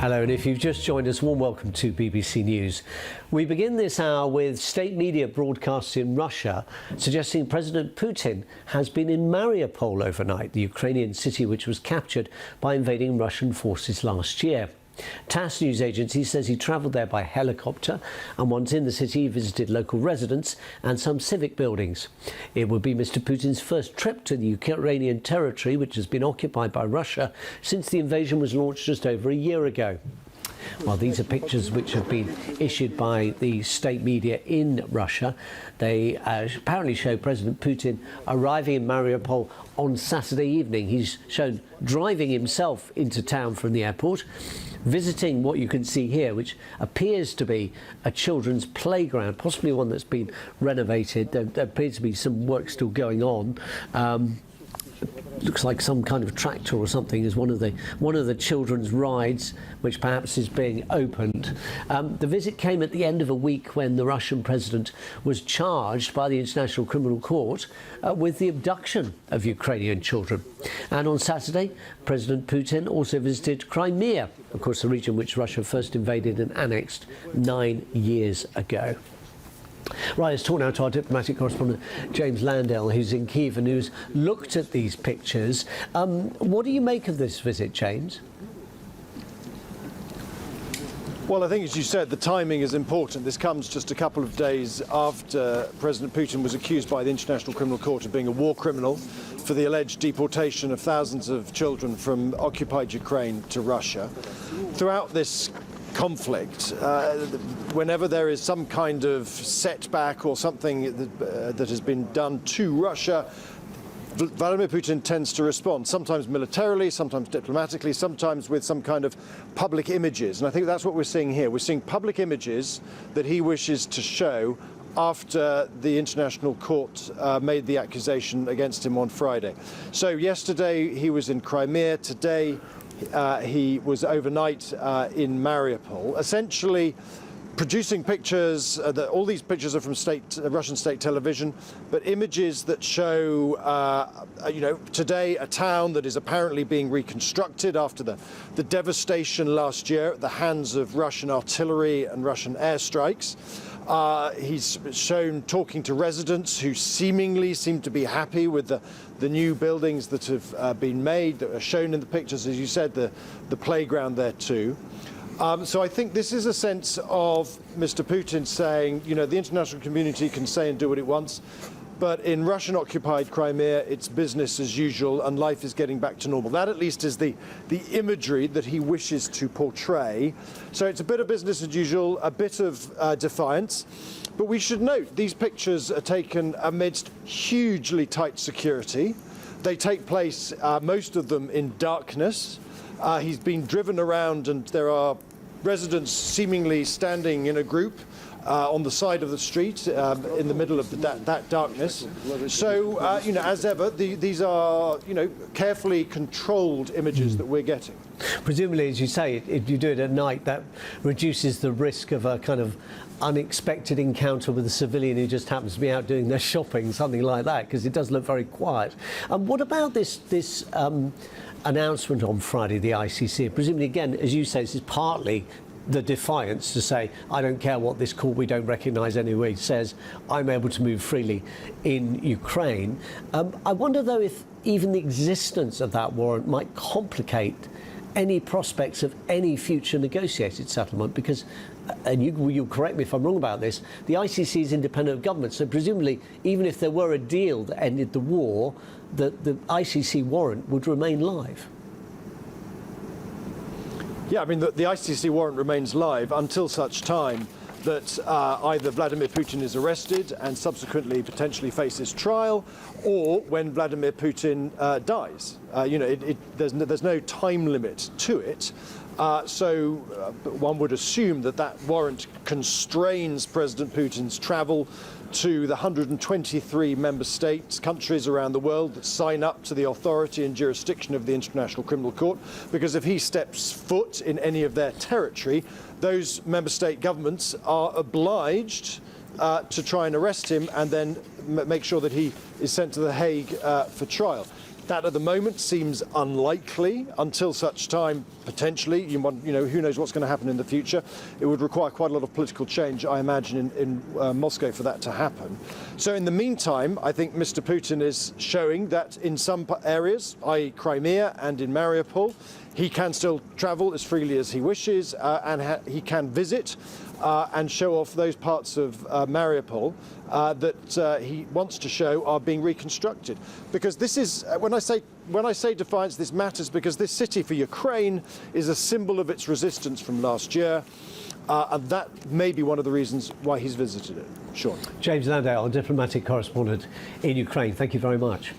Hello, and if you've just joined us, warm welcome to BBC News. We begin this hour with state media broadcasts in Russia suggesting President Putin has been in Mariupol overnight, the Ukrainian city which was captured by invading Russian forces last year. TASS news agency says he travelled there by helicopter, and once in the city he visited local residents and some civic buildings. It would be Mr. Putin's first trip to the Ukrainian territory, which has been occupied by Russia since the invasion was launched just over a year ago. Well, these are pictures which have been issued by the state media in Russia. They apparently show President Putin arriving in Mariupol on Saturday evening. He's shown driving himself into town from the airport, visiting what you can see here, which appears to be a children's playground, possibly one that's been renovated. There appears to be some work still going on. Looks like some kind of tractor or something is one of the children's rides, which perhaps is being opened. The visit came at the end of a week when the Russian president was charged by the International Criminal Court with the abduction of Ukrainian children. And on Saturday, President Putin also visited Crimea, of course the region which Russia first invaded and annexed 9 years ago. Right, let's talk now to our diplomatic correspondent James Landell, who's in Kyiv and who's looked at these pictures. What do you make of this visit, James? Well, I think, as you said, the timing is important. This comes just a couple of days after President Putin was accused by the International Criminal Court of being a war criminal for the alleged deportation of thousands of children from occupied Ukraine to Russia. Throughout this conflict, whenever there is some kind of setback or something that has been done to Russia, Vladimir Putin tends to respond, sometimes militarily, sometimes diplomatically, sometimes with some kind of public images. And I think that's what we're seeing here. We're seeing public images that he wishes to show after the International Court made the accusation against him on Friday. So yesterday he was in Crimea. Today he was overnight in Mariupol, essentially producing pictures. All these pictures are from Russian state television, but images that show, today a town that is apparently being reconstructed after the devastation last year at the hands of Russian artillery and Russian airstrikes. He's shown talking to residents who seemingly seem to be happy with the new buildings that have been made, that are shown in the pictures, as you said, the playground there too. So I think this is a sense of Mr. Putin saying, the international community can say and do what it wants, but in Russian-occupied Crimea, it's business as usual and life is getting back to normal. That at least is the imagery that he wishes to portray. So it's a bit of business as usual, a bit of defiance. But we should note these pictures are taken amidst hugely tight security. They take place, most of them, in darkness. He's been driven around and there are residents seemingly standing in a group on the side of the street in the middle of that darkness. So, as ever, these are, carefully controlled images that we're getting. Presumably, as you say, if you do it at night, that reduces the risk of a kind of unexpected encounter with a civilian who just happens to be out doing their shopping, something like that, because it does look very quiet. What about this announcement on Friday, the ICC? Presumably, again, as you say, this is partly the defiance to say, I don't care what this court we don't recognise anyway says, I'm able to move freely in Ukraine. I wonder, though, if even the existence of that warrant might complicate any prospects of any future negotiated settlement, because, and you'll correct me if I'm wrong about this, the ICC is independent of government, so presumably even if there were a deal that ended the war, the ICC warrant would remain live. Yeah, I mean, the ICC warrant remains live until such time that either Vladimir Putin is arrested and subsequently potentially faces trial, or when Vladimir Putin dies. There's no time limit to it. So one would assume that warrant constrains President Putin's travel to the 123 member states, countries around the world that sign up to the authority and jurisdiction of the International Criminal Court, because if he steps foot in any of their territory, those member state governments are obliged to try and arrest him and then make sure that he is sent to The Hague for trial. That at the moment seems unlikely until such time, potentially, who knows what's going to happen in the future. It would require quite a lot of political change, I imagine, in Moscow for that to happen. So in the meantime, I think Mr. Putin is showing that in some areas, i.e. Crimea and in Mariupol, he can still travel as freely as he wishes and he can visit and show off those parts of Mariupol that he wants to show are being reconstructed. Because this is, when I say defiance, this matters because this city for Ukraine is a symbol of its resistance from last year. And that may be one of the reasons why he's visited it. Sean. James Landale, diplomatic correspondent in Ukraine. Thank you very much.